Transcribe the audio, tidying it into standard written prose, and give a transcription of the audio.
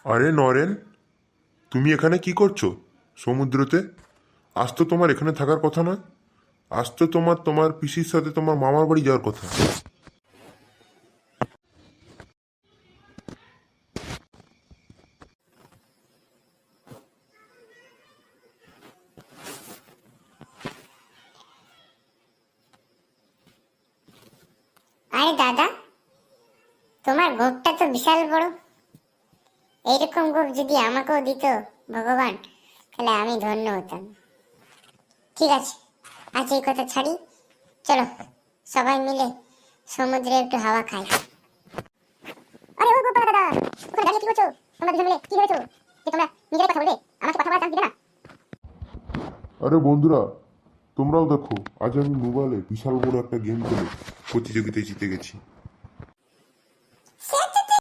আরে নরেন, তুমি এখানে কি করছো সমুদ্রতে? আজ তো তোমার এখানে থাকার কথা নয়। আজ তো তোমার তোমার পিসির সাথে তোমার মামার বাড়ি যাওয়ার কথা। আরে দাদা, তোমার গোঁফটা তো বিশাল বড়। এইরকম গোঁফ যদি আমাকেও দিত ভগবান, তাহলে আমি ধন্য হতাম। ঠিক আছে, আজ এই কথা ছাড়ি। চলো সবাই মিলে সমুদ্রে একটু হাওয়া খাই। আরে ও গোপাল দাদা, ওখানে দাঁড়িয়ে কি করছো? তোমরা দুজন মিলে কি ভেবেছো যে তোমরা নিজেরাই কথা বলবে? আমাকে কথা বলার চান্স দিবে না? আরে বন্ধুরা, তোমরাও দেখো, আজ আমি মোবাইলে বিশাল বড় একটা গেম খেলে প্রতিযোগিতায় জিতে গেছি।